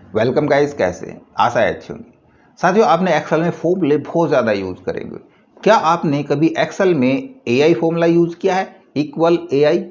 Welcome guys, कैसे हैं? आशा है अच्छी होंगी। साथियों, आपने एक्सेल में फॉर्मूले बहुत ज़्यादा यूज़ करेंगे। क्या आपने कभी एक्सेल में एआई फॉर्मूला यूज़ किया है? Equal AI.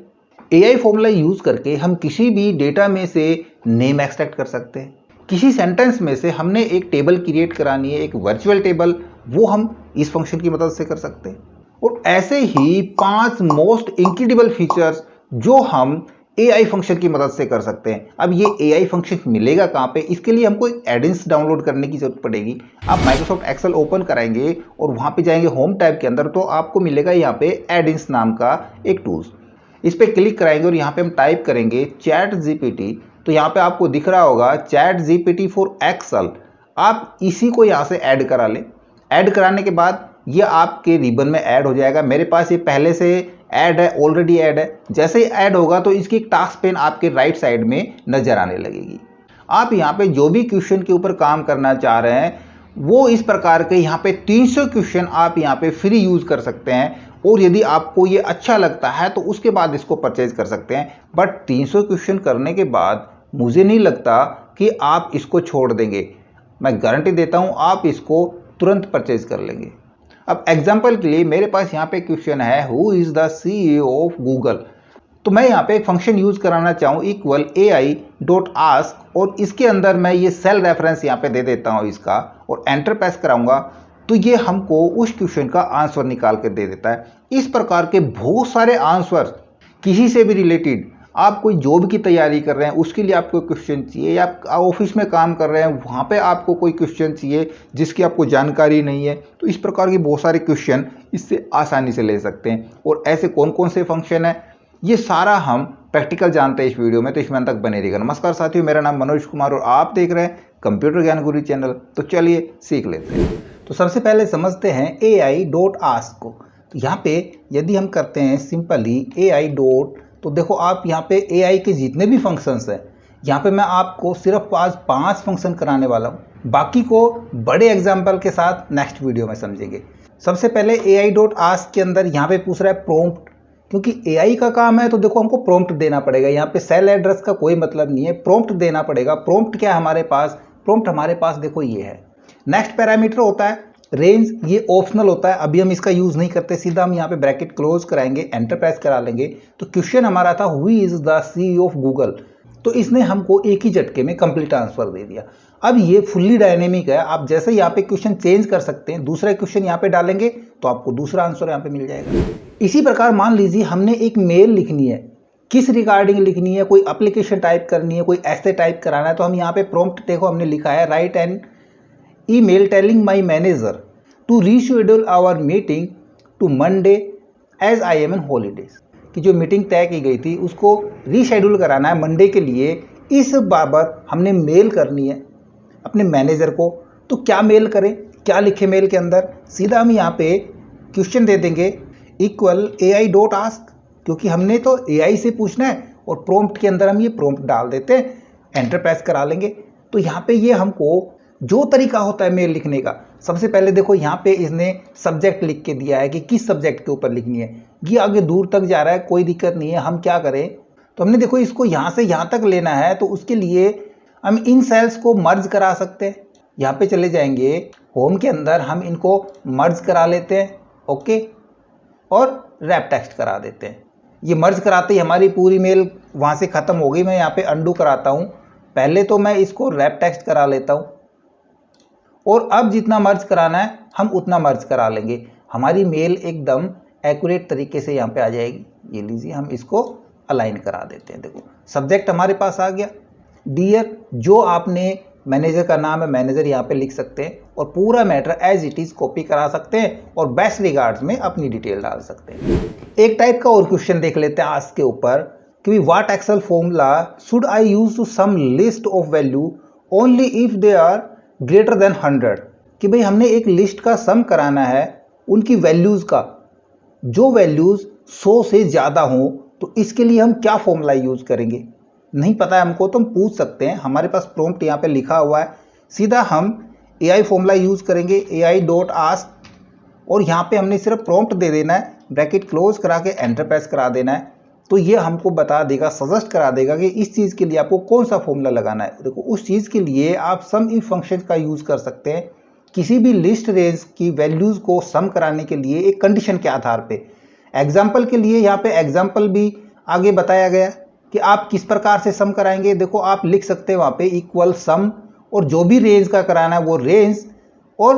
AI formula use करके हम किसी भी डेटा में से नेम एक्सट्रैक्ट कर सकते हैं। किसी सेंटेंस में से हमने एक टेबल क्रिएट करानी है, एक वर्चुअल टेबल, वो हम इस फंक्शन की मदद से कर सकते हैं। और ऐसे ही 5 मोस्ट इनक्रेडिबल फीचर्स जो हम एआई फंक्शन की मदद से कर सकते हैं। अब ये एआई फंक्शन मिलेगा कहाँ पे? इसके लिए हमको एक एडिंस डाउनलोड करने की जरूरत पड़ेगी। आप माइक्रोसॉफ्ट एक्सेल ओपन कराएंगे और वहाँ पे जाएंगे होम टैब के अंदर, तो आपको मिलेगा यहाँ पे एडिंस नाम का एक टूल्स। इस पर क्लिक कराएंगे और यहाँ पे हम टाइप करेंगे चैट जीपीटी। तो यहाँ पे आपको दिख रहा होगा चैट जीपीटी फॉर एक्सेल। आप इसी को यहाँ से ऐड करा लें। ऐड कराने के बाद ये आपके रिबन में ऐड हो जाएगा। मेरे पास ये पहले से ऐड है, ऑलरेडी ऐड है। जैसे ही ऐड होगा तो इसकी एक टास्क पेन आपके राइट साइड में नजर आने लगेगी। आप यहाँ पे जो भी क्वेश्चन के ऊपर काम करना चाह रहे हैं वो इस प्रकार के यहाँ पे 300 क्वेश्चन आप यहाँ पे फ्री यूज कर सकते हैं। और यदि आपको ये अच्छा लगता है तो उसके बाद इसको परचेज कर सकते हैं। बट 300 क्वेश्चन करने के बाद मुझे नहीं लगता कि आप इसको छोड़ देंगे। मैं गारंटी देता हूँ आप इसको तुरंत परचेज कर लेंगे। अब एग्जाम्पल के लिए मेरे पास यहाँ पे क्वेश्चन है, who is the CEO of Google. तो मैं यहाँ पे एक फंक्शन यूज कराना चाहूँ इक्वल एआई डॉट आस्क, और इसके अंदर मैं ये सेल रेफरेंस यहाँ पे दे देता हूँ इसका, और एंटर प्रेस कराऊंगा तो ये हमको उस क्वेश्चन का आंसर निकाल कर दे देता है। इस प्रकार के बहुत सारे आंसर किसी से भी रिलेटेड, आप कोई जॉब की तैयारी कर रहे हैं उसके लिए आपको क्वेश्चन चाहिए, या आप ऑफिस में काम कर रहे हैं वहाँ पे आपको कोई क्वेश्चन चाहिए जिसकी आपको जानकारी नहीं है, तो इस प्रकार के बहुत सारे क्वेश्चन इससे आसानी से ले सकते हैं। और ऐसे कौन कौन से फंक्शन है ये सारा हम प्रैक्टिकल जानते हैं इस वीडियो में, तो इसमें अंत तक बने रहिएगा। नमस्कार साथियों, मेरा नाम मनोज कुमार और आप देख रहे हैं कंप्यूटर ज्ञान गुरु चैनल। तो चलिए सीख लेते हैं। तो सबसे पहले समझते हैं एआई डॉट आस्क को। तो यहाँ पे यदि हम करते हैं सिंपली एआई डॉट, तो देखो आप यहाँ पे एआई के जितने भी फंक्शंस हैं यहाँ पे मैं आपको सिर्फ आज 5 फंक्शन कराने वाला हूँ। बाकी को बड़े एग्जाम्पल के साथ नेक्स्ट वीडियो में समझेंगे। सबसे पहले एआई डॉट आस्क के अंदर यहाँ पे पूछ रहा है प्रॉम्प्ट, क्योंकि एआई का काम है तो देखो हमको प्रॉम्प्ट देना पड़ेगा। यहाँ पे सेल एड्रेस का कोई मतलब नहीं है, प्रॉम्प्ट देना पड़ेगा। प्रॉम्प्ट क्या है हमारे पास? प्रॉम्प्ट हमारे पास देखो ये है। नेक्स्ट पैरामीटर होता है रेंज, ये ऑप्शनल होता है, अभी हम इसका यूज नहीं करते। सीधा हम यहाँ पे ब्रैकेट क्लोज कराएंगे, एंटर प्रेस करा लेंगे। तो क्वेश्चन हमारा था who is the CEO of Google, तो इसने हमको एक ही झटके में कंप्लीट आंसर दे दिया। अब ये फुल्ली डायनेमिक है, आप जैसे यहाँ पे क्वेश्चन चेंज कर सकते हैं, दूसरा क्वेश्चन यहाँ पे डालेंगे तो आपको दूसरा आंसर यहाँ पे मिल जाएगा। इसी प्रकार मान लीजिए हमने एक मेल लिखनी है, किस रिगार्डिंग लिखनी है, कोई एप्लीकेशन टाइप करनी है, कोई ऐसे टाइप कराना है, तो हम यहाँ पे प्रॉम्प्ट देखो हमने लिखा है right and email telling my manager to reschedule our meeting to Monday as I am on holidays, कि जो मीटिंग तय की गई थी उसको रीशेड्यूल कराना है मंडे के लिए। इस बाबत हमने मेल करनी है अपने मैनेजर को। तो क्या मेल करें, क्या लिखे मेल के अंदर? सीधा हम यहाँ पे क्वेश्चन दे देंगे इक्वल एआई डॉट आस्क, क्योंकि हमने तो एआई से पूछना है, और प्रॉम्प्ट के अंदर हम ये प्रॉम्प्ट डाल देते हैं, एंटर प्रेस करा लेंगे। तो यहाँ पे ये हमको जो तरीका होता है मेल लिखने का, सबसे पहले देखो यहाँ पे इसने सब्जेक्ट लिख के दिया है कि किस सब्जेक्ट के ऊपर लिखनी है। ये आगे दूर तक जा रहा है, कोई दिक्कत नहीं है। हम क्या करें, तो हमने देखो इसको यहाँ से यहाँ तक लेना है, तो उसके लिए हम इन सेल्स को मर्ज करा सकते हैं। यहाँ पे चले जाएंगे होम के अंदर, हम इनको मर्ज करा लेते हैं, ओके, और रैप टेक्स्ट करा देते हैं। ये मर्ज कराते ही हमारी पूरी मेल वहाँ से ख़त्म हो गई। मैं यहाँ पे अंडू कराता हूँ, पहले तो मैं इसको रैप टेक्स्ट करा लेता हूँ, और अब जितना मर्ज कराना है हम उतना मर्ज करा लेंगे। हमारी मेल एकदम एक्यूरेट तरीके से यहाँ पे आ जाएगी। ये लीजिए हम इसको अलाइन करा देते हैं। देखो सब्जेक्ट हमारे पास आ गया, डियर, जो आपने मैनेजर का नाम है मैनेजर यहाँ पे लिख सकते हैं, और पूरा matter as it is copy करा सकते हैं, और बेस्ट रिगार्ड्स में अपनी डिटेल डाल सकते हैं। एक टाइप का और क्वेश्चन देख लेते हैं आज के ऊपर कि what excel formula should I use to sum list of value only if they are greater than 100, कि भाई हमने एक लिस्ट का सम कराना है उनकी वैल्यूज का, जो वैल्यूज 100 से ज़्यादा हो, तो इसके लिए हम क्या फॉर्मूला यूज करेंगे? नहीं पता है हमको तो हम पूछ सकते हैं। हमारे पास प्रॉम्प्ट यहाँ पे लिखा हुआ है, सीधा हम एआई फॉर्मूला यूज करेंगे एआई डॉट आस्क, और यहाँ पे हमने सिर्फ प्रॉम्प्ट दे देना है, ब्रैकेट क्लोज करा के एंटर प्रेस करा देना है। तो ये हमको बता देगा, सजेस्ट करा देगा कि इस चीज़ के लिए आपको कौन सा फॉर्मूला लगाना है। देखो उस चीज़ के लिए आप सम इफ फंक्शन का यूज़ कर सकते हैं, किसी भी लिस्ट रेंज की वैल्यूज़ को सम कराने के लिए एक कंडीशन के आधार पे। एग्जाम्पल के लिए यहाँ पे एग्जाम्पल भी आगे बताया गया कि आप किस प्रकार से सम कराएंगे। देखो आप लिख सकते हैं वहाँ पे इक्वल सम, और जो भी रेंज का कराना है वो रेंज, और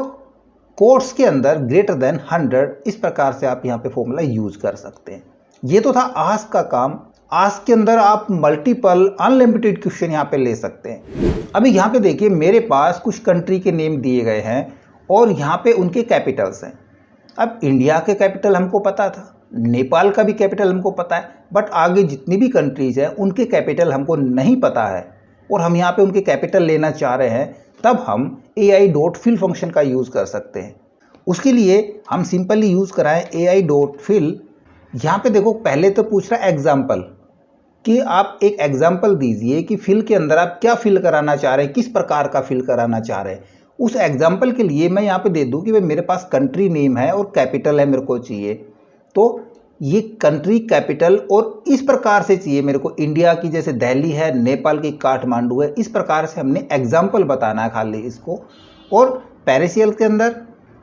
कोट्स के अंदर ग्रेटर देन 100, इस प्रकार से आप यहाँ पे फॉर्मूला यूज कर सकते हैं। ये तो था आस्क का काम। आस्क के अंदर आप मल्टीपल अनलिमिटेड क्वेश्चन यहाँ पे ले सकते हैं। अभी यहाँ पे देखिए मेरे पास कुछ कंट्री के नेम दिए गए हैं और यहाँ पे उनके कैपिटल्स हैं। अब इंडिया के कैपिटल हमको पता था, नेपाल का भी कैपिटल हमको पता है, बट आगे जितनी भी कंट्रीज हैं उनके कैपिटल हमको नहीं पता है और हम यहाँ पे उनके कैपिटल लेना चाह रहे हैं, तब हम ai.fill फंक्शन का यूज़ कर सकते हैं। उसके लिए हम सिंपली यूज़ कराएं ai.fill। यहाँ पे देखो पहले तो पूछ रहा है एग्जाम्पल, कि आप एक एग्जाम्पल दीजिए कि फिल के अंदर आप क्या फिल कराना चाह रहे हैं, किस प्रकार का फिल कराना चाह रहे हैं। उस एग्जाम्पल के लिए मैं यहाँ पे दे दूँ कि भाई मेरे पास कंट्री नेम है और कैपिटल है मेरे को चाहिए, तो ये कंट्री कैपिटल और इस प्रकार से चाहिए मेरे को, इंडिया की जैसे दिल्ली है, नेपाल की काठमांडू है, इस प्रकार से हमने एग्जाम्पल बताना है खाली इसको। और पेरिशियल के अंदर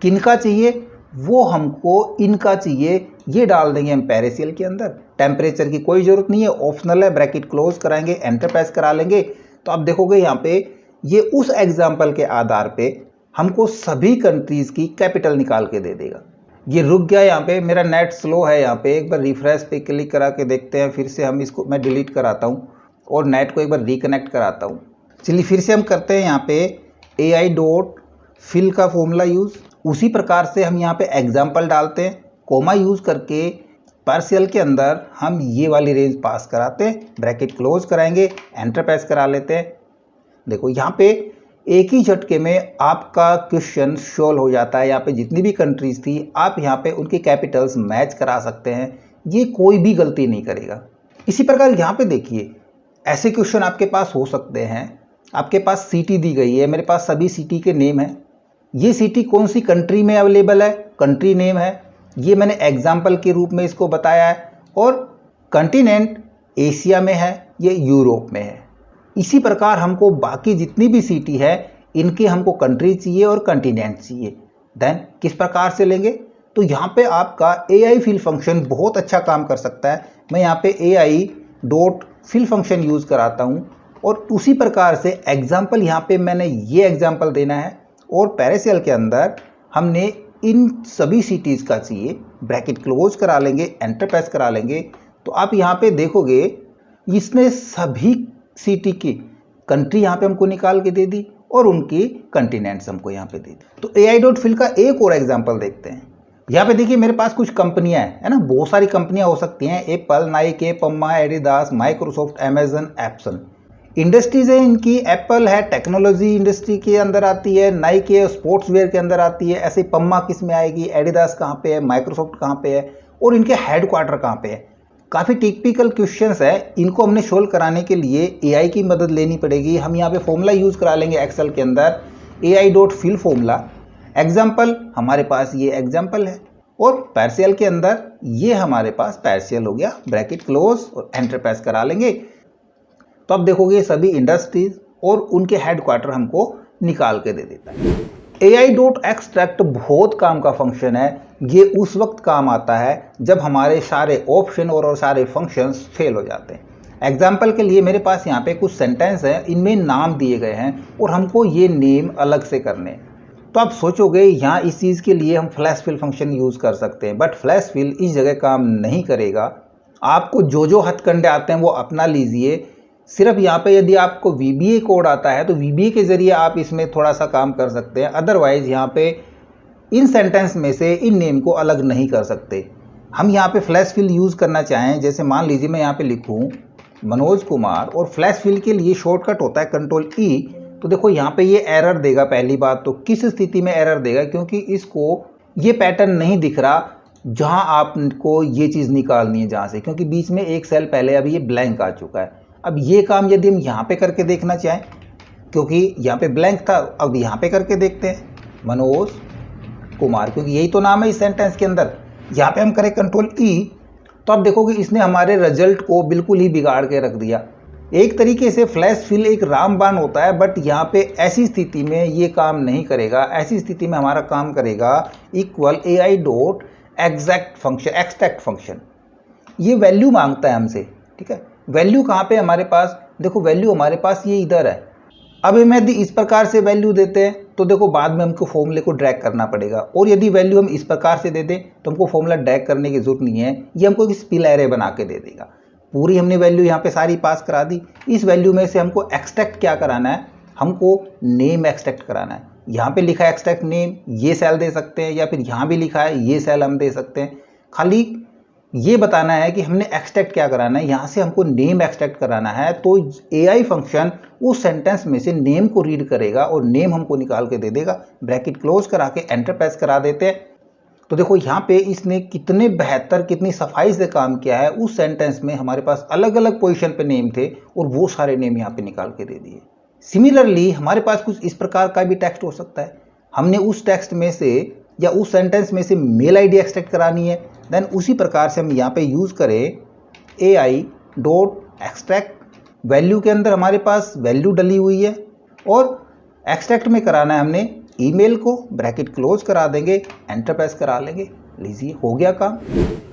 किनका चाहिए, वो हमको इनका चाहिए, ये डाल देंगे हम पेरिशियल के अंदर। टेम्परेचर की कोई ज़रूरत नहीं है, ऑप्शनल है, ब्रैकेट क्लोज कराएंगे, एंटर प्रेस करा लेंगे। तो आप देखोगे यहाँ पे ये उस एग्जाम्पल के आधार पे हमको सभी कंट्रीज़ की कैपिटल निकाल के दे देगा। ये रुक गया यहाँ पे, मेरा नेट स्लो है यहाँ पे, एक बार रिफ्रेश पे क्लिक करा के देखते हैं। फिर से हम इसको मैं डिलीट कराता हूँ और नेट को एक बार रिकनेक्ट कराता हूँ। चलिए फिर से हम करते हैं यहाँ पे ai.fill का फॉर्मूला यूज़। उसी प्रकार से हम यहाँ पे एग्जाम्पल डालते हैं, कोमा यूज़ करके पार्शियल के अंदर हम ये वाली रेंज पास कराते हैं, ब्रैकेट क्लोज कराएंगे, एंटर प्रेस करा लेते हैं। देखो यहाँ पे एक ही झटके में आपका क्वेश्चन सॉल्व हो जाता है। यहाँ पे जितनी भी कंट्रीज थी आप यहाँ पे उनकी कैपिटल्स मैच करा सकते हैं, ये कोई भी गलती नहीं करेगा। इसी प्रकार यहाँ पे देखिए ऐसे क्वेश्चन आपके पास हो सकते हैं। आपके पास सिटी दी गई है, मेरे पास सभी सिटी के नेम है। ये सिटी कौन सी कंट्री में अवेलेबल है, कंट्री नेम है, ये मैंने एग्जाम्पल के रूप में इसको बताया है। और कंटिनेंट एशिया में है, ये यूरोप में है। इसी प्रकार हमको बाकी जितनी भी सिटी है इनके हमको कंट्री चाहिए और कंटिनेंट चाहिए। देन किस प्रकार से लेंगे, तो यहाँ पे आपका ai.fill फंक्शन बहुत अच्छा काम कर सकता है। मैं यहाँ पे ai.fill फंक्शन यूज़ कराता हूँ और उसी प्रकार से एग्जाम्पल यहाँ पे मैंने ये एग्जाम्पल देना है और पेरिशियल के अंदर हमने इन सभी सिटीज़ का चाहिए, ब्रैकेट क्लोज करा लेंगे, एंटर प्रेस करा लेंगे। तो आप यहाँ पे देखोगे इसने सभी सिटी की कंट्री यहाँ पे हमको निकाल के दे दी और उनकी कंटिनेंट्स हमको यहाँ पे दे दी। तो ai.fill का एक और एग्जांपल देखते हैं। यहाँ पे देखिए मेरे पास कुछ कंपनियां हैं, है ना, बहुत सारी कंपनियां हो सकती हैं, Apple, Nike, Pamma, Adidas, Microsoft, Amazon, Epson. Industries है इनकी, एप्पल है टेक्नोलॉजी इंडस्ट्री के अंदर आती है, नाइके स्पोर्ट्स वेयर के अंदर आती है, ऐसे पम्मा किस में आएगी, एडिडास कहाँ पे है, माइक्रोसॉफ्ट कहाँ पे है और इनके हेडक्वार्टर कहाँ पे है। काफ़ी टिपिकल क्वेश्चंस है, इनको हमने सोल्व कराने के लिए AI की मदद लेनी पड़ेगी। हम यहाँ पे फॉर्मूला यूज़ करा लेंगे एक्सेल के अंदर, ai.fill फॉर्मूला। एग्जाम्पल हमारे पास ये एग्जाम्पल है और पार्शियल के अंदर ये हमारे पास पार्शियल हो गया, ब्रैकेट क्लोज और एंटर प्रेस करा लेंगे। तो अब देखोगे सभी इंडस्ट्रीज और उनके हेडक्वार्टर हमको निकाल के दे देता है। ai.extract बहुत काम का फंक्शन है। ये उस वक्त काम आता है जब हमारे सारे ऑप्शन और सारे फंक्शंस फेल हो जाते हैं। एग्जाम्पल के लिए मेरे पास यहाँ पे कुछ सेंटेंस है, इनमें नाम दिए गए हैं और हमको ये नेम अलग से करने हैं। तो आप सोचोगे यहाँ इस चीज़ के लिए हम फ्लैश फिल फंक्शन यूज़ कर सकते हैं, बट फ्लैश फिल इस जगह काम नहीं करेगा। आपको जो हथकंडे आते हैं वो अपना लीजिए। सिर्फ यहाँ पे यदि आपको VBA कोड आता है तो VBA के ज़रिए आप इसमें थोड़ा सा काम कर सकते हैं, अदरवाइज़ यहाँ पे इन सेंटेंस में से इन नेम को अलग नहीं कर सकते। हम यहाँ पे फ्लैश फिल यूज़ करना चाहें, जैसे मान लीजिए मैं यहाँ पे लिखूँ मनोज कुमार और फ्लैश फिल के लिए शॉर्टकट होता है Ctrl+E। तो देखो यहाँ पे ये एरर देगा। पहली बात तो किस स्थिति में एरर देगा, क्योंकि इसको ये पैटर्न नहीं दिख रहा जहाँ आपको ये चीज़ निकालनी है जहाँ से, क्योंकि बीच में एक सेल पहले अभी ये ब्लैंक आ चुका है। अब ये काम यदि हम यहाँ पे करके देखना चाहें, क्योंकि यहाँ पे ब्लैंक था, अब यहाँ पे करके देखते हैं मनोज कुमार, क्योंकि यही तो नाम है इस सेंटेंस के अंदर। यहाँ पे हम करें Ctrl+E तो आप देखोगे इसने हमारे रिजल्ट को बिल्कुल ही बिगाड़ के रख दिया। एक तरीके से फ्लैश फिल एक रामबाण होता है, बट यहाँ पे ऐसी स्थिति में ये काम नहीं करेगा। ऐसी स्थिति में हमारा काम करेगा equal AI dot exact function, extract function. ये वैल्यू मांगता है हमसे, ठीक है। वैल्यू कहाँ पे हमारे पास, देखो वैल्यू हमारे पास ये इधर है। अब हम यदि इस प्रकार से वैल्यू देते हैं तो देखो बाद में हमको फॉर्मूले को ड्रैग करना पड़ेगा, और यदि वैल्यू हम इस प्रकार से दे दें तो हमको फॉर्मूला ड्रैग करने की जरूरत नहीं है, ये हमको एक स्पिल एरे बना के दे देगा। पूरी हमने वैल्यू यहाँ पे सारी पास करा दी। इस वैल्यू में से हमको एक्सट्रैक्ट क्या कराना है, हमको नेम एक्सट्रैक्ट कराना है। यहाँ पे लिखा है एक्सट्रैक्ट नेम, ये सेल दे सकते हैं, या फिर यहाँ भी लिखा है ये सेल हम दे सकते हैं। खाली ये बताना है कि हमने एक्सट्रैक्ट क्या कराना है, यहाँ से हमको नेम एक्सट्रैक्ट कराना है। तो AI फंक्शन उस सेंटेंस में से नेम को रीड करेगा और नेम हमको निकाल के दे देगा। ब्रैकेट क्लोज करा के एंटर प्रेस करा देते हैं। तो देखो यहाँ पे इसने कितने बेहतर, कितनी सफाई से काम किया है। उस सेंटेंस में हमारे पास अलग अलग पोजीशन पे नेम थे और वो सारे नेम यहाँ पे निकाल के दे दिए। सिमिलरली हमारे पास कुछ इस प्रकार का भी टेक्स्ट हो सकता है। हमने उस टेक्स्ट में से या उस सेंटेंस में से मेल ID एक्सट्रैक्ट करानी है, देन उसी प्रकार से हम यहाँ पे यूज़ करें AI डॉट एक्सट्रैक्ट। वैल्यू के अंदर हमारे पास वैल्यू डली हुई है और एक्सट्रैक्ट में कराना है हमने ईमेल को। ब्रैकेट क्लोज करा देंगे, एंटर प्रेस करा लेंगे, लीजिए हो गया काम।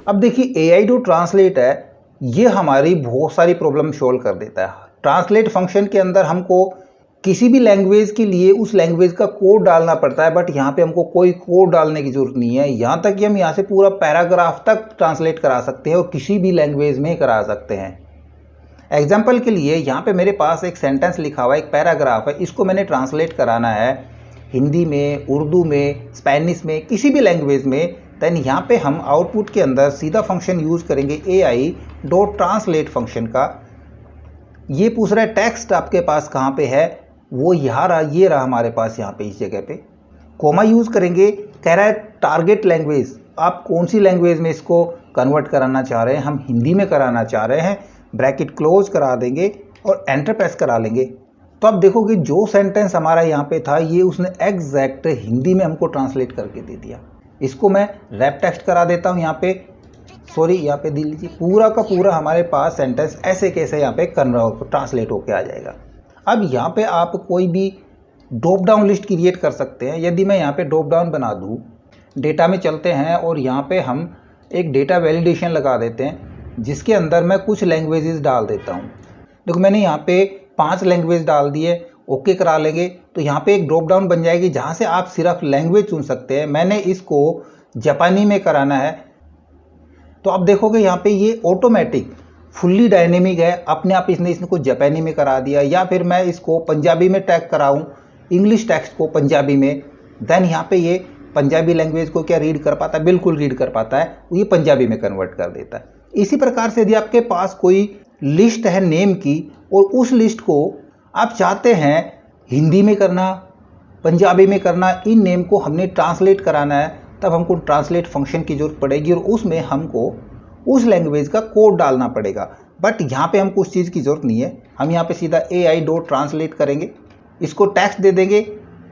अब देखिए AI डॉट ट्रांसलेट है, ये हमारी बहुत सारी प्रॉब्लम सॉल्व कर देता है। ट्रांसलेट फंक्शन के अंदर हमको किसी भी लैंग्वेज के लिए उस लैंग्वेज का कोड डालना पड़ता है, बट यहाँ पे हमको कोई कोड डालने की जरूरत नहीं है। यहाँ तक कि हम यहाँ से पूरा पैराग्राफ तक ट्रांसलेट करा सकते हैं और किसी भी लैंग्वेज में करा सकते हैं। एग्जाम्पल के लिए यहाँ पे मेरे पास एक सेंटेंस लिखा हुआ है, एक पैराग्राफ है, इसको मैंने ट्रांसलेट कराना है हिंदी में, उर्दू में, स्पेनिश में, किसी भी लैंग्वेज में। देन यहाँ पे हम आउटपुट के अंदर सीधा फंक्शन यूज़ करेंगे AI डॉट ट्रांसलेट फंक्शन का। ये पूछ रहा है टेक्स्ट आपके पास कहाँ पे है, वो यहाँ रहा, ये रहा हमारे पास यहाँ पे इस जगह पे। कोमा यूज़ करेंगे, कह रहा है टारगेट लैंग्वेज, आप कौन सी लैंग्वेज में इसको कन्वर्ट कराना चाह रहे हैं। हम हिंदी में कराना चाह रहे हैं। ब्रैकेट क्लोज करा देंगे और एंटर प्रेस करा लेंगे। तो आप देखोगे जो सेंटेंस हमारा यहाँ पे था, ये उसने एग्जैक्ट हिंदी में हमको ट्रांसलेट करके दे दिया। इसको मैं रैप टेक्स्ट करा देता हूँ यहाँ पे, सॉरी यहाँ पे दे लीजिए। पूरा का पूरा हमारे पास सेंटेंस ऐसे कैसे यहाँ पे ट्रांसलेट होके आ जाएगा। अब यहाँ पे आप कोई भी ड्रॉप डाउन लिस्ट क्रिएट कर सकते हैं। यदि मैं यहाँ पे ड्रॉप डाउन बना दूँ, डेटा में चलते हैं और यहाँ पे हम एक डेटा वैलिडेशन लगा देते हैं, जिसके अंदर मैं कुछ लैंग्वेजेस डाल देता हूँ। देखो मैंने यहाँ पे 5 लैंग्वेज डाल दिए, ओके करा लेंगे तो यहाँ पे एक ड्रॉप डाउन बन जाएगी जहाँ से आप सिर्फ लैंग्वेज चुन सकते हैं। मैंने इसको जापानी में कराना है, तो आप देखोगे यहाँ पे ये ऑटोमेटिक फुल्ली डायनेमिक है, अपने आप इसने इसको जापानी में करा दिया। या फिर मैं इसको पंजाबी में टैग कराऊँ, इंग्लिश टेक्स्ट को पंजाबी में, देन यहाँ पे ये पंजाबी लैंग्वेज को क्या रीड कर पाता है, बिल्कुल रीड कर पाता है, ये पंजाबी में कन्वर्ट कर देता है। इसी प्रकार से यदि आपके पास कोई लिस्ट है नेम की और उस लिस्ट को आप चाहते हैं हिंदी में करना, पंजाबी में करना, इन नेम को हमने ट्रांसलेट कराना है, तब हमको ट्रांसलेट फंक्शन की जरूरत पड़ेगी और उसमें हमको उस लैंग्वेज का कोड डालना पड़ेगा। बट यहाँ पे हमको उस चीज़ की ज़रूरत नहीं है। हम यहाँ पे सीधा AI डॉट ट्रांसलेट करेंगे, इसको टेक्स्ट दे देंगे।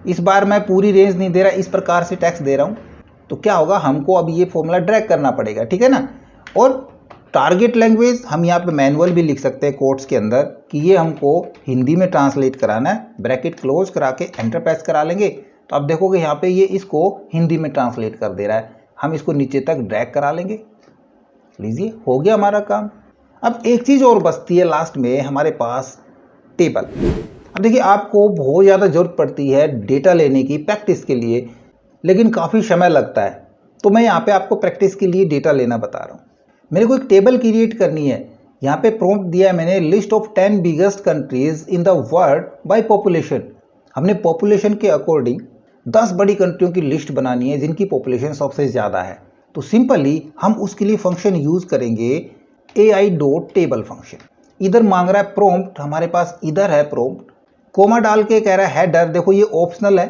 इस बार मैं पूरी रेंज नहीं दे रहा, इस प्रकार से टेक्स्ट दे रहा हूँ। तो क्या होगा, हमको अब ये फॉर्मूला ड्रैग करना पड़ेगा, ठीक है ना। और टारगेट लैंग्वेज हम यहाँ पे मैनुअल भी लिख सकते हैं कोट्स के अंदर कि ये हमको हिंदी में ट्रांसलेट कराना है। ब्रैकेट क्लोज करा के एंटर प्रेस करा लेंगे, तो अब देखोगे यहाँ पे ये इसको हिंदी में ट्रांसलेट कर दे रहा है। हम इसको नीचे तक ड्रैग करा लेंगे, लीजिए हो गया हमारा काम। अब एक चीज़ और बचती है लास्ट में हमारे पास, टेबल। अब देखिए आपको बहुत ज़्यादा ज़रूरत पड़ती है डेटा लेने की प्रैक्टिस के लिए, लेकिन काफ़ी समय लगता है। तो मैं यहाँ पे आपको प्रैक्टिस के लिए डेटा लेना बता रहा हूँ। मेरे को एक टेबल क्रिएट करनी है। यहाँ पे प्रॉम्प्ट दिया है मैंने, list of 10 biggest countries in the world by population. हमने पॉपुलेशन के अकॉर्डिंग 10 बड़ी कंट्रियों की लिस्ट बनानी है जिनकी पॉपुलेशन सबसे ज़्यादा है। तो सिंपली हम उसके लिए फंक्शन यूज़ करेंगे AI डॉट टेबल फंक्शन। इधर मांग रहा है प्रॉम्प्ट, हमारे पास इधर है प्रॉम्प्ट, कोमा डाल के कह रहा है हेडर। देखो ये ऑप्शनल है,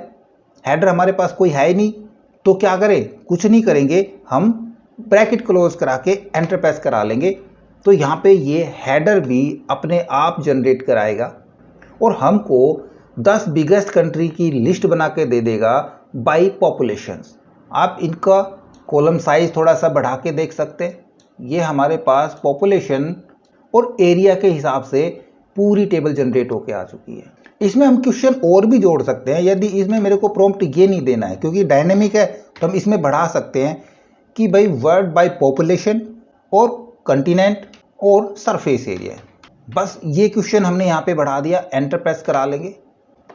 हेडर हमारे पास कोई है ही नहीं, तो क्या करें, कुछ नहीं करेंगे, हम ब्रैकेट क्लोज करा के एंटर प्रेस करा लेंगे। तो यहाँ पे ये हेडर भी अपने आप जनरेट कराएगा और हमको 10 बिगेस्ट कंट्री की लिस्ट बना के दे देगा बाय पॉपुलेशंस। आप इनका कॉलम साइज थोड़ा सा बढ़ा के देख सकते हैं, ये हमारे पास पॉपुलेशन और एरिया के हिसाब से पूरी टेबल जनरेट होके आ चुकी है। इसमें हम क्वेश्चन और भी जोड़ सकते हैं। यदि इसमें मेरे को प्रॉम्प्ट ये नहीं देना है क्योंकि डायनेमिक है, तो हम इसमें बढ़ा सकते हैं कि भाई वर्ल्ड बाय पॉपुलेशन और कंटिनेंट और सरफेस एरिया। बस ये क्वेश्चन हमने यहाँ पे बढ़ा दिया, एंटर प्रेस करा लेंगे।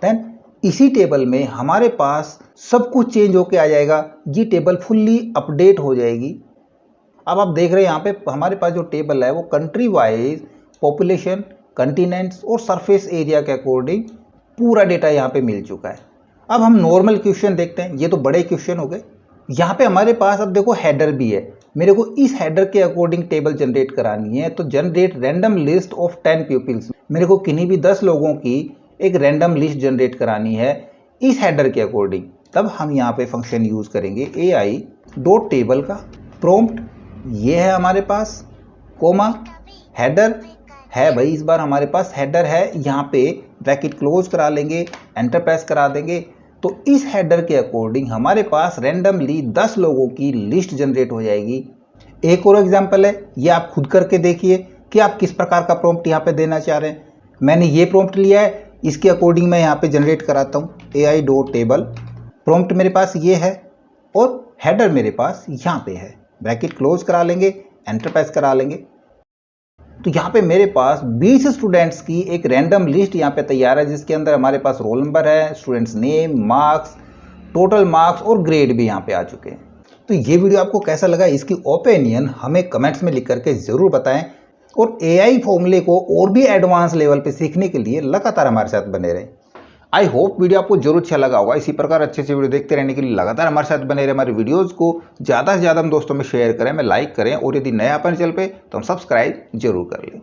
देन इसी टेबल में हमारे पास सब कुछ चेंज होके आ जाएगा। ये टेबल फुल्ली अपडेट हो जाएगी। अब आप देख रहे हैं यहाँ पे हमारे पास जो टेबल है वो कंट्री वाइज पॉपुलेशन, कंटिनेंट्स और सरफेस एरिया के अकॉर्डिंग पूरा डेटा यहाँ पे मिल चुका है। अब हम नॉर्मल क्वेश्चन देखते हैं। ये तो बड़े क्वेश्चन हो गए। यहाँ पे हमारे पास अब देखो हेडर भी है। मेरे को इस हेडर के अकॉर्डिंग टेबल जनरेट करानी है, तो generate random list of 10 peoples. मेरे को किन्हीं भी 10 लोगों की एक रैंडम लिस्ट जनरेट करानी है इस हेडर के अकॉर्डिंग। तब हम यहाँ पे फंक्शन यूज करेंगे AI.table का। प्रॉम्प्ट ये है हमारे पास, कोमा हेडर है भाई, इस बार हमारे पास हेडर है। यहाँ पे ब्रैकेट क्लोज करा लेंगे, एंटर प्रेस करा देंगे। तो इस हेडर के अकॉर्डिंग हमारे पास रैंडमली 10 लोगों की लिस्ट जनरेट हो जाएगी। एक और एग्जांपल है, ये आप खुद करके देखिए कि आप किस प्रकार का प्रॉम्प्ट यहाँ पे देना चाह रहे हैं। मैंने ये प्रॉम्प्ट लिया है, इसके अकॉर्डिंग मैं यहाँ पे जनरेट कराता हूँ AI.table। प्रॉम्प्ट मेरे पास ये है और हेडर मेरे पास यहाँ पे है। ब्रैकेट क्लोज करा लेंगे, एंटर प्रेस करा लेंगे। तो यहाँ पे मेरे पास 20 स्टूडेंट्स की एक रैंडम लिस्ट यहाँ पे तैयार है, जिसके अंदर हमारे पास रोल नंबर है, students name, marks, total marks और ग्रेड भी यहाँ पे आ चुके हैं। तो ये वीडियो आपको कैसा लगा, इसकी ओपिनियन हमें कमेंट्स में लिख करके ज़रूर बताएं। और AI फॉर्मूले को और भी एडवांस लेवल पे सीखने के लिए लगातार हमारे साथ बने रहें। आई होप वीडियो आपको जरूर अच्छा लगा होगा। इसी प्रकार अच्छे से वीडियो देखते रहने के लिए लगातार हमारे साथ बने रहे। हमारे वीडियोस को ज़्यादा से ज़्यादा हम दोस्तों में शेयर करें, में लाइक करें, और यदि नया अपन चैनल पे तो हम सब्सक्राइब जरूर कर लें।